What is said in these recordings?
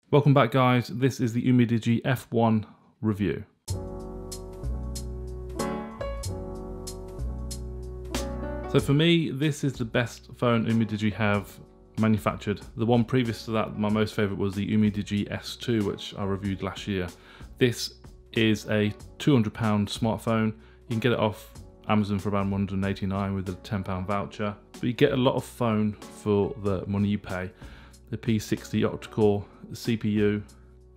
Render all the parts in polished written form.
Welcome back, guys. This is the UMIDIGI F1 review. So for me, this is the best phone UMIDIGI have manufactured. The one previous to that, my most favourite, was the UMIDIGI S2, which I reviewed last year. This is a £200 smartphone. You can get it off Amazon for around £189 with a £10 voucher. But you get a lot of phone for the money you pay. The P60 octa-core CPU,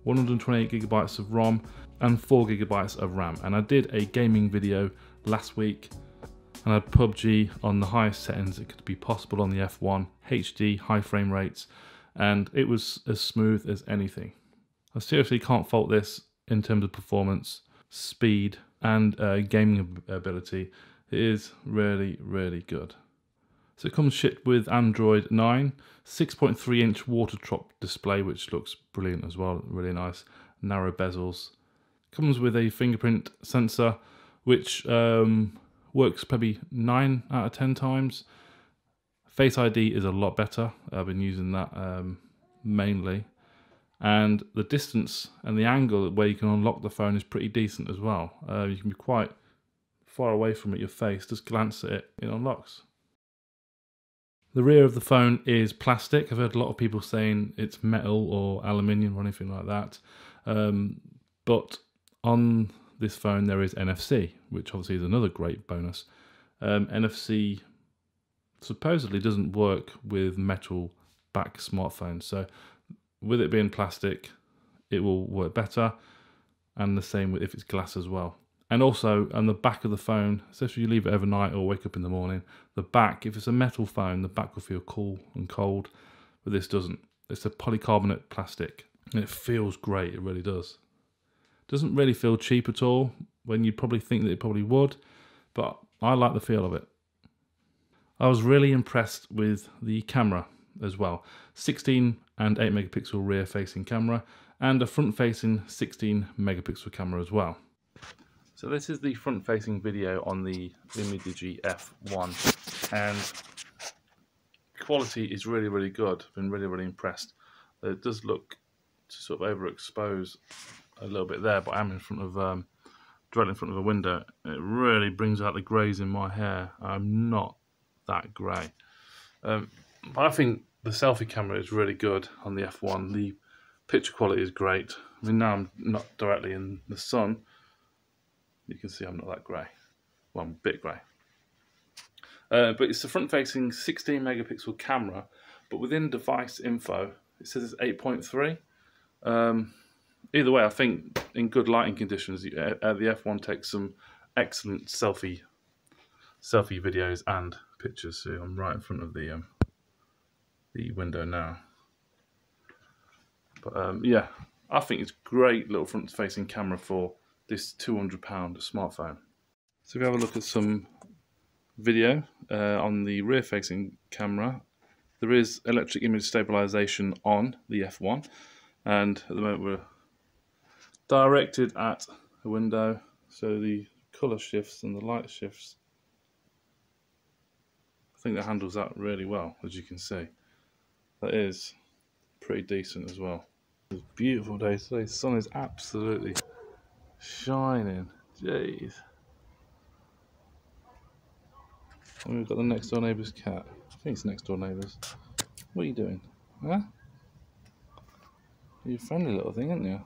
128GB of ROM, and 4GB of RAM. And I did a gaming video last week, and I had PUBG on the highest settings it could be possible on the F1, HD, high frame rates, and it was as smooth as anything. I seriously can't fault this in terms of performance, speed, and gaming ability. It is really, really good. So it comes shipped with Android 9, 6.3-inch water drop display, which looks brilliant as well, really nice, narrow bezels. Comes with a fingerprint sensor, which works probably 9 out of 10 times. Face ID is a lot better. I've been using that mainly. And the distance and the angle where you can unlock the phone is pretty decent as well. You can be quite far away from it, your face, just glance at it, it unlocks. The rear of the phone is plastic. I've heard a lot of people saying it's metal or aluminium or anything like that. But on this phone there is NFC, which obviously is another great bonus. NFC supposedly doesn't work with metal back smartphones. So with it being plastic, it will work better. And the same with if it's glass as well. And also on the back of the phone, especially if you leave it overnight or wake up in the morning, the back, if it's a metal phone, the back will feel cool and cold, but this doesn't. It's a polycarbonate plastic and it feels great, it really does. Doesn't really feel cheap at all when you probably think that it probably would, but I like the feel of it. I was really impressed with the camera as well. 16 and 8 megapixel rear facing camera and a front facing 16 megapixel camera as well. So this is the front-facing video on the UMIDIGI F1, and quality is really, really good. I've been really, really impressed. It does look to sort of overexpose a little bit there, but I'm in front of directly in front of a window. It really brings out the greys in my hair. I'm not that grey, but I think the selfie camera is really good on the F1. The picture quality is great. I mean, now I'm not directly in the sun. You can see I'm not that grey. Well, I'm a bit grey. But it's a front-facing 16 megapixel camera, but within device info, it says it's 8.3. Either way, I think in good lighting conditions, the F1 takes some excellent selfie videos and pictures. So I'm right in front of the window now. But yeah, I think it's great little front-facing camera for this £200 smartphone. So if we have a look at some video on the rear facing camera, there is electric image stabilization on the F1, and at the moment we're directed at a window, so the colour shifts and the light shifts. I think that handles that really well, as you can see. That is pretty decent as well. It's a beautiful day today. The sun is absolutely shining, jeez. And we've got the next door neighbour's cat. I think it's next door neighbours. What are you doing? Huh? You're a friendly little thing, aren't you?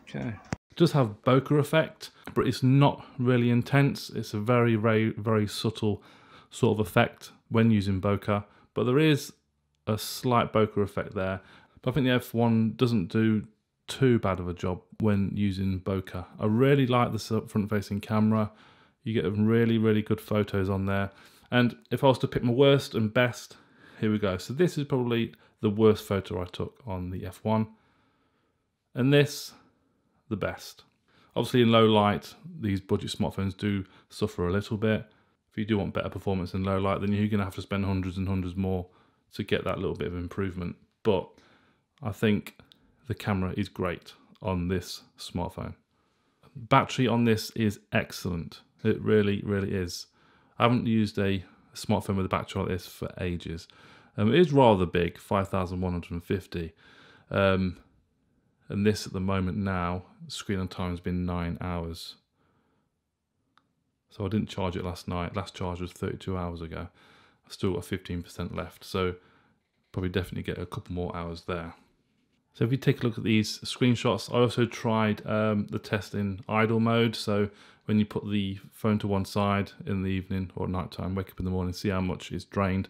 Okay. It does have bokeh effect, but it's not really intense. It's a very, very, very subtle sort of effect when using bokeh, but there is a slight bokeh effect there. But I think the F1 doesn't do too bad of a job when using bokeh. I really like the front-facing camera. You get really, really good photos on there. And if I was to pick my worst and best, here we go. So this is probably the worst photo I took on the F1. And this, the best. Obviously in low light, these budget smartphones do suffer a little bit. If you do want better performance in low light, then you're going to have to spend hundreds and hundreds more to get that little bit of improvement. But I think the camera is great on this smartphone. Battery on this is excellent. It really, really is. I haven't used a smartphone with a battery like this for ages. It is rather big, 5,150. And this at the moment now, screen on time has been 9 hours. So I didn't charge it last night. Last charge was 32 hours ago. I've still got 15% left. So probably definitely get a couple more hours there. So if you take a look at these screenshots, I also tried the test in idle mode. So when you put the phone to one side in the evening or night time, wake up in the morning, see how much is drained.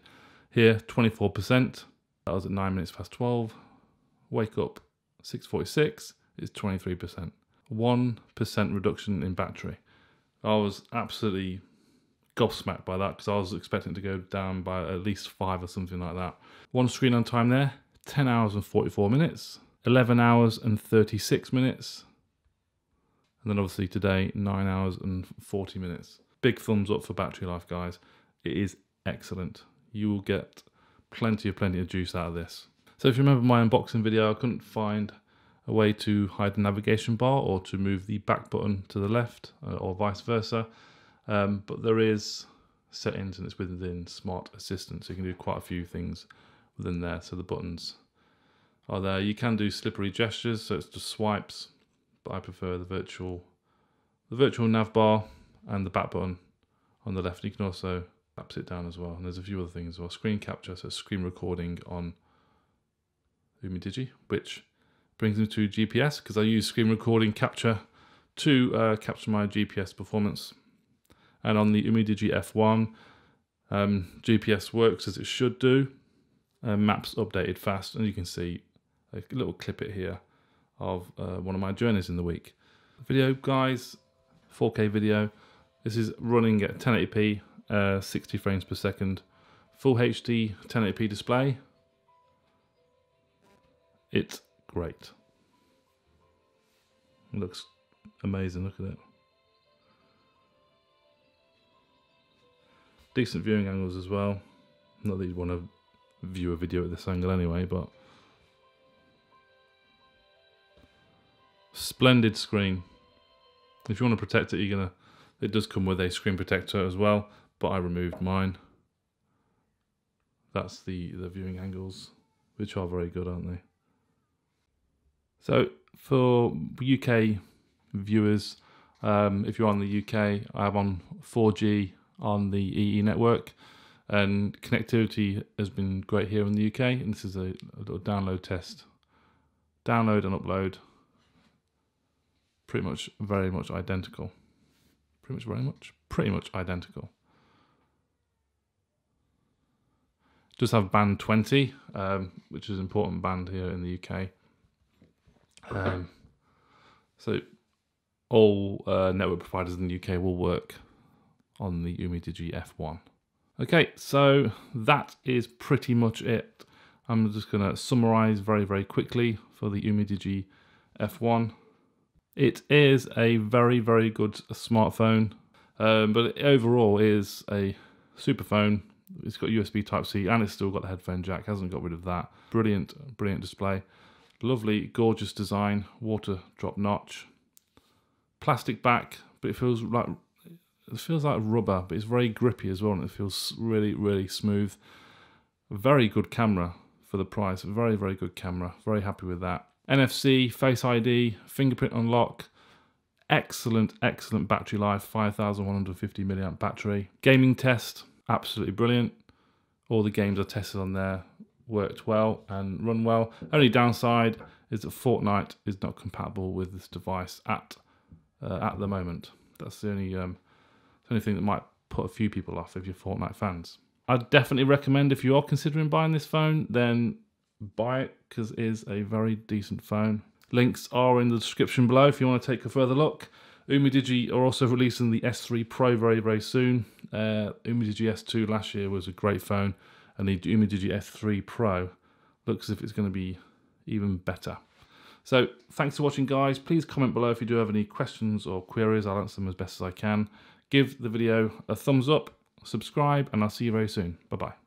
Here, 24%. That was at 9 minutes past 12. Wake up, 6:46. It's 23%. 1% reduction in battery. I was absolutely gobsmacked by that because I was expecting it to go down by at least 5 or something like that. One screen on time there, 10 hours and 44 minutes, 11 hours and 36 minutes. And then obviously today, 9 hours and 40 minutes. Big thumbs up for battery life, guys. It is excellent. You will get plenty of juice out of this. So if you remember my unboxing video, I couldn't find a way to hide the navigation bar or to move the back button to the left or vice versa. But there is settings and it's within Smart Assistant, so you can do quite a few things within there. So the buttons are there. You can do slippery gestures, so it's just swipes, but I prefer the virtual nav bar and the back button on the left. You can also lapse it down as well. And there's a few other things as well. Screen capture, so screen recording on UMIDIGI, which brings me to GPS, because I use screen recording capture to capture my GPS performance. And on the UMIDIGI F1, GPS works as it should do. Maps updated fast, and you can see a little clip it here of one of my journeys in the week. Video, guys, 4K video. This is running at 1080p, 60 frames per second, full HD 1080p display. It's great. It looks amazing, look at it. Decent viewing angles as well. Not that you'd want to view a video at this angle anyway, but splendid screen. If you want to protect it, it does come with a screen protector as well, but I removed mine. That's the viewing angles, which are very good, aren't they? So for UK viewers, if you're on the UK, I have on 4G on the EE network, and connectivity has been great here in the UK. And this is a little download test. Download and upload, pretty much very much identical. Pretty much identical. Just have band 20, which is an important band here in the UK. So all network providers in the UK will work on the UMIDIGI F1. Okay, so that is pretty much it. I'm just going to summarize very quickly for the UMIDIGI F1. It is a very good smartphone, but overall is a super phone. It's got USB Type-C and it's still got the headphone jack, hasn't got rid of that. Brilliant display. Lovely, gorgeous design, water drop notch. Plastic back, but it feels like rubber, but it's very grippy as well, and it feels really smooth. Very good camera for the price. Very good camera. Very happy with that. NFC, Face ID, fingerprint unlock. Excellent battery life. 5,150 milliamp battery. Gaming test, absolutely brilliant. All the games I tested on there worked well and run well. Only downside is that Fortnite is not compatible with this device at the moment. That's the only thing that might put a few people off if you're Fortnite fans. I'd definitely recommend, if you are considering buying this phone, then buy it, because it is a very decent phone. Links are in the description below if you want to take a further look. UMIDIGI are also releasing the S3 Pro very soon. UMIDIGI S2 last year was a great phone, and the UMIDIGI S3 Pro looks as if it's going to be even better. So thanks for watching, guys. Please comment below if you do have any questions or queries. I'll answer them as best as I can. Give the video a thumbs up, subscribe, and I'll see you very soon. Bye-bye.